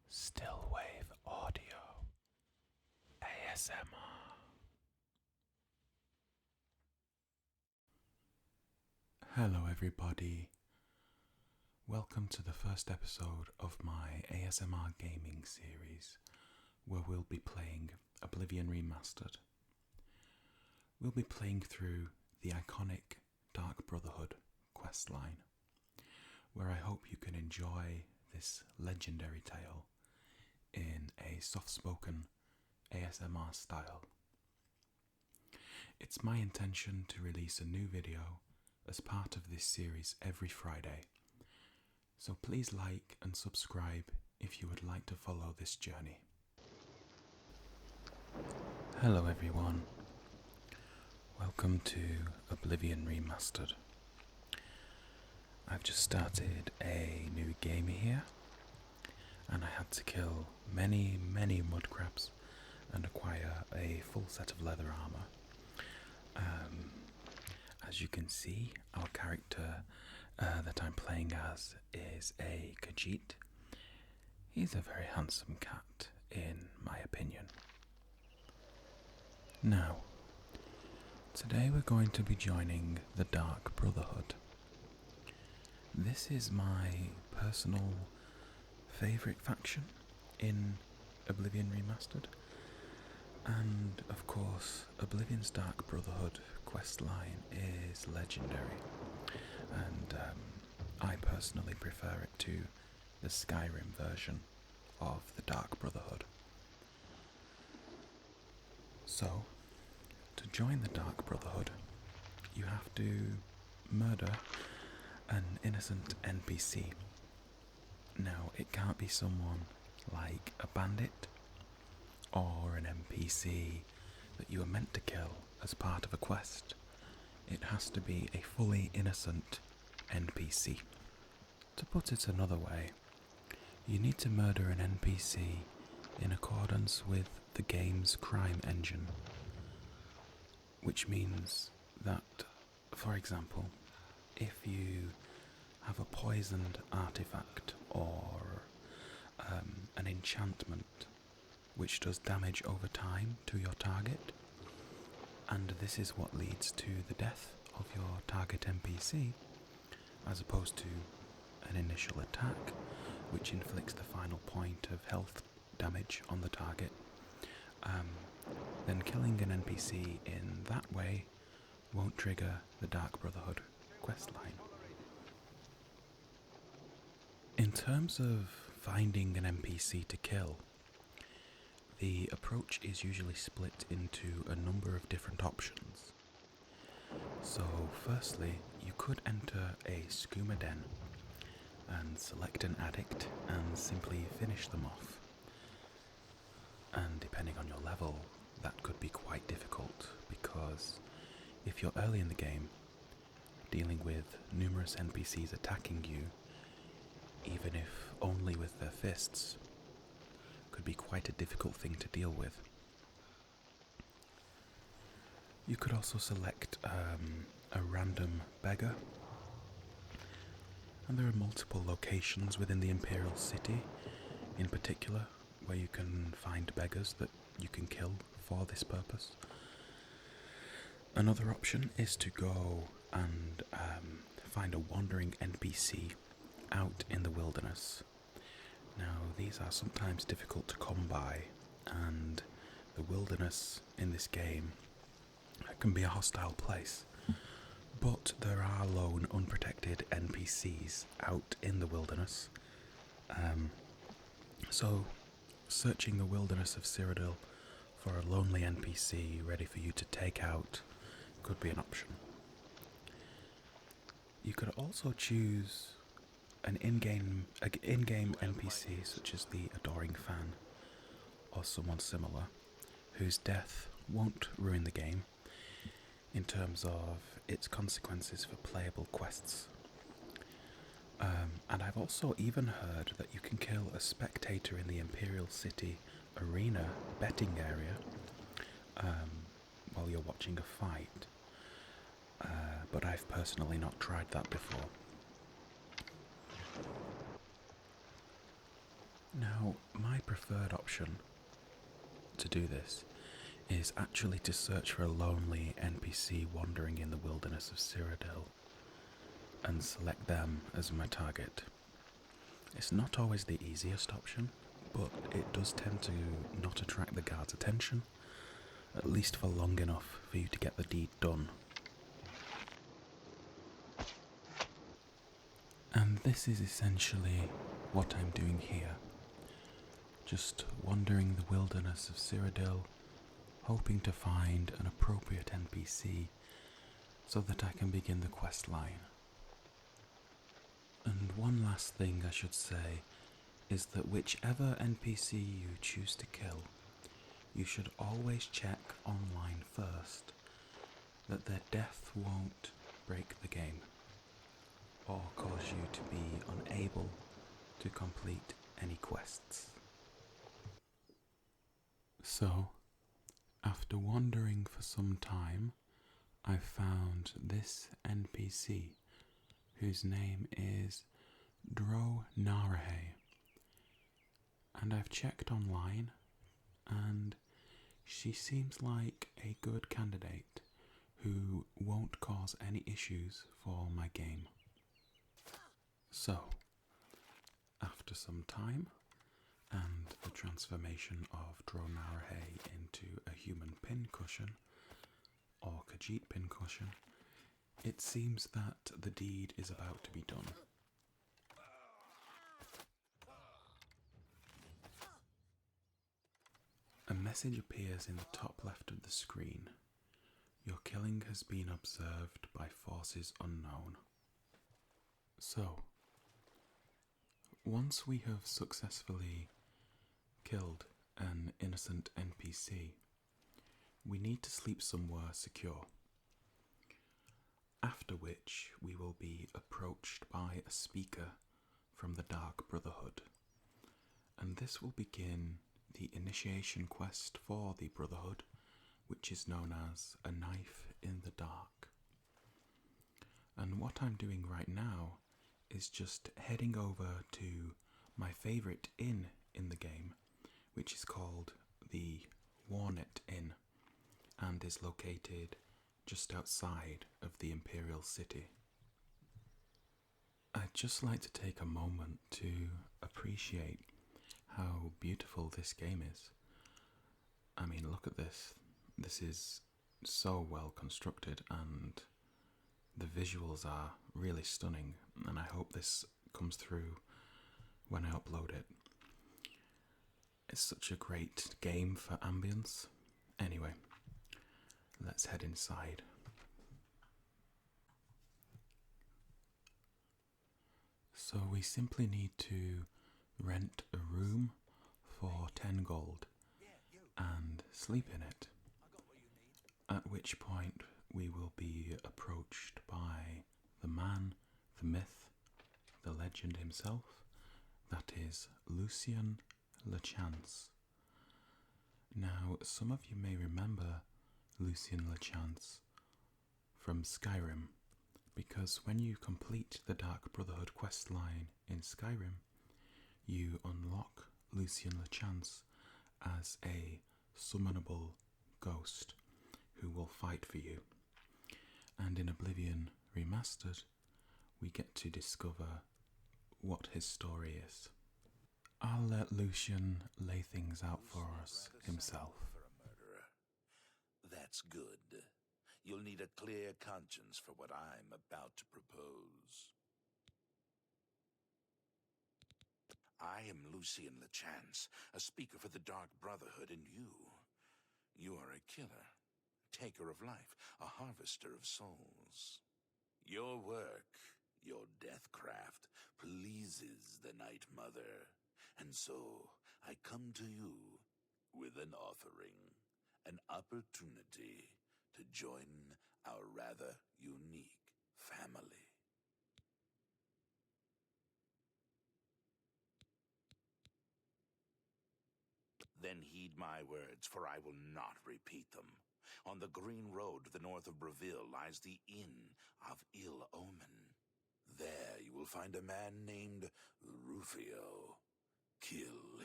Stillwave Audio ASMR. Hello everybody. Welcome to the first episode of my ASMR gaming series where we'll be playing Oblivion Remastered. We'll be playing through the iconic Dark Brotherhood questline, where I hope you can enjoy this legendary tale in a soft-spoken ASMR style. It's my intention to release a new video as part of this series every Friday, so please like and subscribe if you would like to follow this journey. Hello everyone, welcome to Oblivion Remastered. I've just started a new game here, and I had to kill many mud crabs and acquire a full set of leather armor. As you can see, our character that I'm playing as is a Khajiit. He's a very handsome cat, in my opinion. Now, today we're going to be joining the Dark Brotherhood. This is my personal favourite faction in Oblivion Remastered, and of course Oblivion's Dark Brotherhood questline is legendary, and I personally prefer it to the Skyrim version of the Dark Brotherhood. So, to join the Dark Brotherhood, you have to murder an innocent NPC. Now, it can't be someone like a bandit or an NPC that you are meant to kill as part of a quest. It has to be a fully innocent NPC. To put it another way, you need to murder an NPC in accordance with the game's crime engine, which means that, for example, if you have a poisoned artifact or an enchantment which does damage over time to your target, and this is what leads to the death of your target NPC, as opposed to an initial attack which inflicts the final point of health damage on the target, then killing an NPC in that way won't trigger the Dark Brotherhood questline. In terms of finding an NPC to kill, the approach is usually split into a number of different options. So firstly, you could enter a skooma den and select an addict and simply finish them off. And depending on your level, that could be quite difficult, because if you're early in the game, dealing with numerous NPCs attacking you, even if only with their fists, could be quite a difficult thing to deal with. You could also select a random beggar, and there are multiple locations within the Imperial City in particular where you can find beggars that you can kill for this purpose. Another option is to go and find a wandering NPC out in the wilderness. Now, these are sometimes difficult to come by, and the wilderness in this game can be a hostile place, but there are lone, unprotected NPCs out in the wilderness. So, searching the wilderness of Cyrodiil for a lonely NPC ready for you to take out could be an option. You could also choose an in-game NPC such as the Adoring Fan or someone similar, whose death won't ruin the game in terms of its consequences for playable quests. And I've also even heard that you can kill a spectator in the Imperial City arena betting area while you're watching a fight, but I've personally not tried that before. Now, my preferred option to do this is actually to search for a lonely NPC wandering in the wilderness of Cyrodiil and select them as my target. It's not always the easiest option, but it does tend to not attract the guard's attention, at least for long enough for you to get the deed done. And this is essentially what I'm doing here. Just wandering the wilderness of Cyrodiil, hoping to find an appropriate NPC so that I can begin the quest line. And one last thing I should say is that whichever NPC you choose to kill, you should always check online first that their death won't break the game or cause you to be unable to complete any quests. So, after wandering for some time, I found this NPC whose name is Dro'Nahrahe, and I've checked online and she seems like a good candidate who won't cause any issues for my game. So, after some time and the transformation of Dro'Nahrahe into a human pincushion, or Khajiit pincushion, it seems that the deed is about to be done. A message appears in the top left of the screen. Your killing has been observed by forces unknown. So, once we have successfully killed an innocent NPC, we need to sleep somewhere secure. After which we will be approached by a speaker from the Dark Brotherhood, and this will begin the initiation quest for the Brotherhood, which is known as A Knife in the Dark. And what I'm doing right now is just heading over to my favourite inn in the game, which is called the Warnet Inn, and is located just outside of the Imperial City. I'd just like to take a moment to appreciate how beautiful this game is. I mean, look at this. This is so well constructed and the visuals are really stunning, and I hope this comes through when I upload it. It's such a great game for ambience. Anyway, let's head inside. So we simply need to rent a room for 10 gold and sleep in it, at which point we will be approached by the man, the myth, the legend himself, that is Lucien Lachance. Now, some of you may remember Lucien Lachance from Skyrim, because when you complete the Dark Brotherhood questline in Skyrim, you unlock Lucien Lachance as a summonable ghost who will fight for you. And in Oblivion Remastered, we get to discover what his story is. I'll let Lucien lay things out for us himself. That's good. You'll need a clear conscience for what I'm about to propose. I am Lucien Lachance, a speaker for the Dark Brotherhood, and you are a killer, taker of life, a harvester of souls. Your work, your deathcraft, pleases the Night Mother, and so I come to you with an offering, an opportunity to join our rather unique family. Then heed my words, for I will not repeat them. On the green road to the north of Breville lies the Inn of Ill Omen. There you will find a man named Rufio. Kill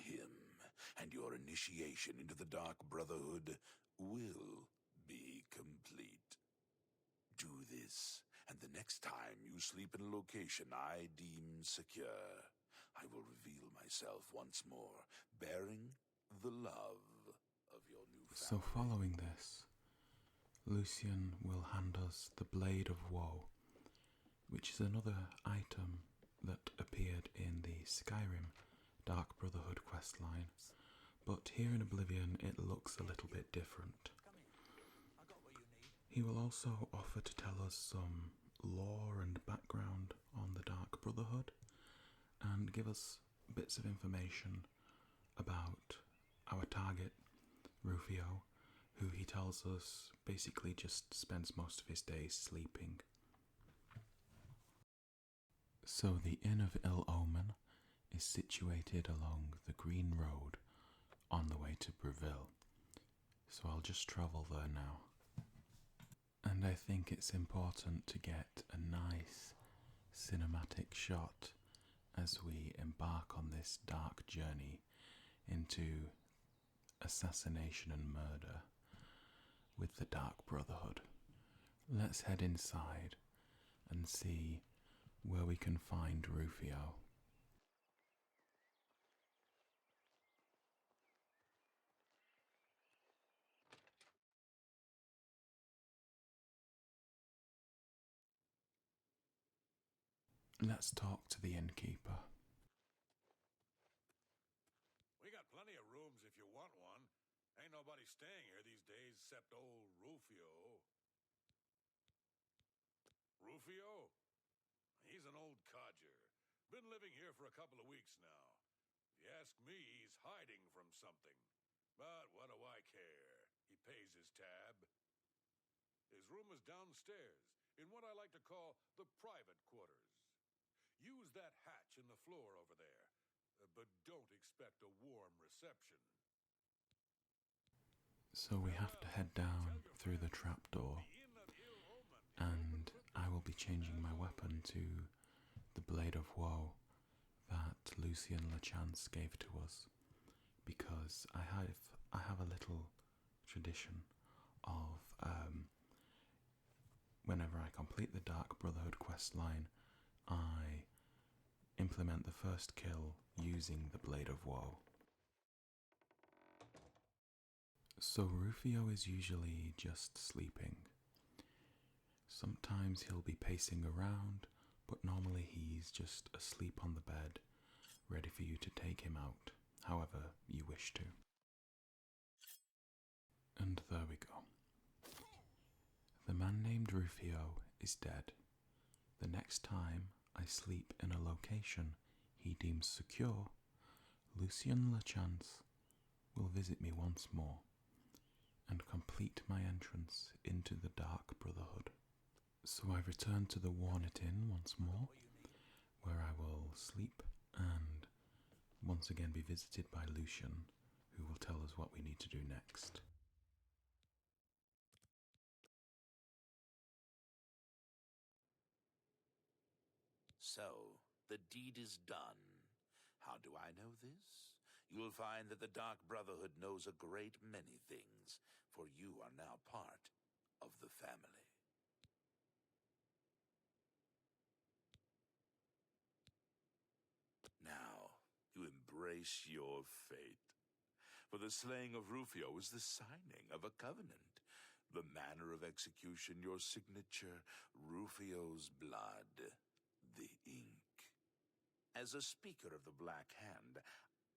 initiation into the Dark Brotherhood will be complete. Do this, and the next time you sleep in a location I deem secure, I will reveal myself once more, bearing the love of your new family. So following this, Lucien will hand us the Blade of Woe, which is another item that appeared in the Skyrim Dark Brotherhood questline, but here in Oblivion it looks a little bit different. He will also offer to tell us some lore and background on the Dark Brotherhood and give us bits of information about our target, Rufio, who he tells us basically just spends most of his days sleeping. So the Inn of Ill Omen is situated along the Green Road on the way to Breville, so I'll just travel there now. And I think it's important to get a nice cinematic shot as we embark on this dark journey into assassination and murder with the Dark Brotherhood. Let's head inside and see where we can find Rufio. Let's talk to the innkeeper. We got plenty of rooms if you want one. Ain't nobody staying here these days except old Rufio. Rufio? He's an old codger. Been living here for a couple of weeks now. If you ask me, he's hiding from something. But what do I care? He pays his tab. His room is downstairs, in what I like to call the private quarters. Use that hatch in the floor over there, but don't expect a warm reception. So we have to head down through the trapdoor, and I will be changing my weapon to the Blade of Woe that Lucien Lachance gave to us, because I have a little tradition of whenever I complete the Dark Brotherhood questline, I implement the first kill using the Blade of Woe. So Rufio is usually just sleeping. Sometimes he'll be pacing around, but normally he's just asleep on the bed, ready for you to take him out, however you wish to. And there we go. The man named Rufio is dead. The next time I sleep in a location he deems secure, Lucien Lachance will visit me once more and complete my entrance into the Dark Brotherhood. So I return to the Warnet Inn once more, where I will sleep and once again be visited by Lucien, who will tell us what we need to do next. So, the deed is done. How do I know this? You will find that the Dark Brotherhood knows a great many things, for you are now part of the family. Now, you embrace your fate. For the slaying of Rufio is the signing of a covenant. The manner of execution, your signature, Rufio's blood, the ink. As a speaker of the Black Hand,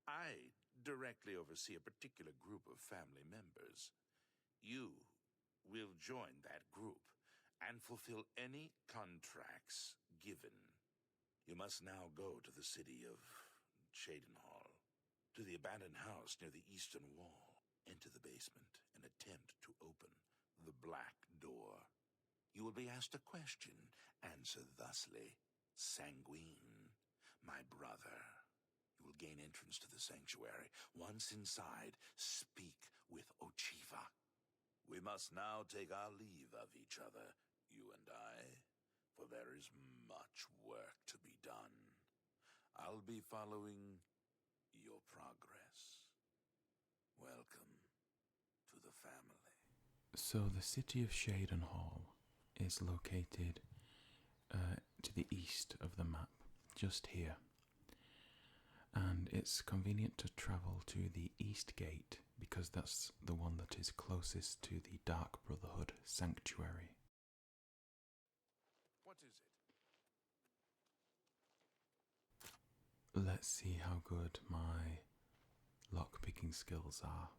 I directly oversee a particular group of family members. You will join that group and fulfill any contracts given. You must now go to the city of Cheydinhal, to the abandoned house near the eastern wall, into the basement, and attempt to open the black door. You will be asked a question. Answer thusly. Sanguine, my brother. You will gain entrance to the sanctuary. Once inside, speak with Ochiva. We must now take our leave of each other, you and I, for there is much work to be done. I'll be following your progress. family. So the city of Cheydinhal is located to the east of the map, just here. And it's convenient to travel to the East Gate because that's the one that is closest to the Dark Brotherhood sanctuary. What is it? Let's see how good my lockpicking skills are.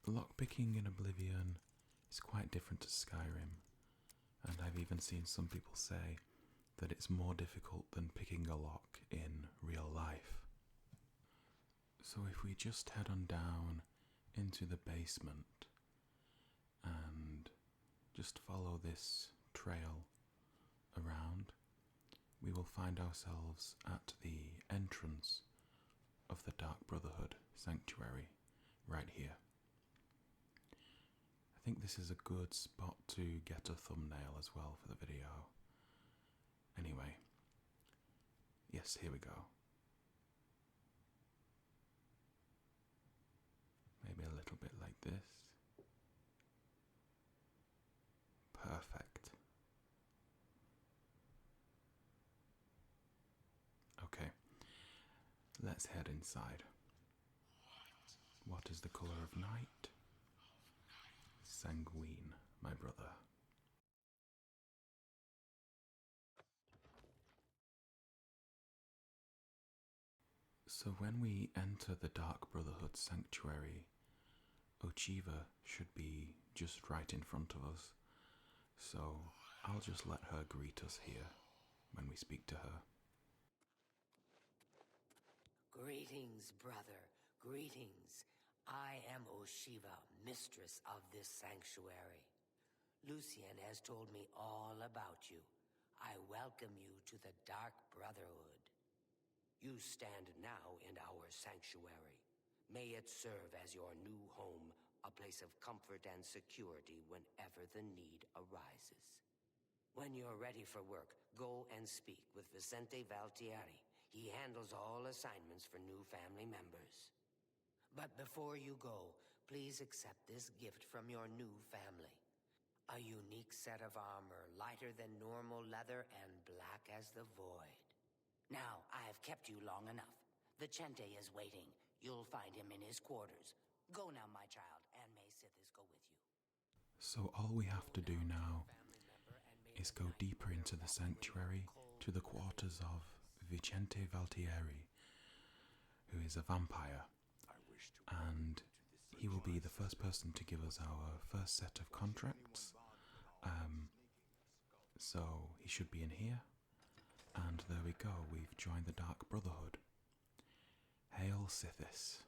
Lockpicking in Oblivion is quite different to Skyrim, and I've even seen some people say that it's more difficult than picking a lock in real life. So if we just head on down into the basement and just follow this trail around, we will find ourselves at the entrance of the Dark Brotherhood sanctuary right here. I think this is a good spot to get a thumbnail as well for the video. Anyway, yes, here we go. Maybe a little bit like this. Perfect. Okay, let's head inside. What is the colour of night? Sanguine, my brother. So when we enter the Dark Brotherhood sanctuary, Ochiva should be just right in front of us, so I'll just let her greet us here when we speak to her. Greetings, brother. Greetings. I am Ochiva, mistress of this sanctuary. Lucien has told me all about you. I welcome you to the Dark Brotherhood. You stand now in our sanctuary. May it serve as your new home, a place of comfort and security whenever the need arises. When you're ready for work, go and speak with Vicente Valtieri. He handles all assignments for new family members. But before you go, please accept this gift from your new family. A unique set of armor, lighter than normal leather and black as the void. Now, I have kept you long enough. Vicente is waiting. You'll find him in his quarters. Go now, my child, and may Sithis go with you. So all we have to do now is go deeper into the sanctuary to the quarters of Vicente Valtieri, who is a vampire, and he will be the first person to give us our first set of contracts. So he should be in here, and there we go, we've joined the Dark Brotherhood. Hail Sithis.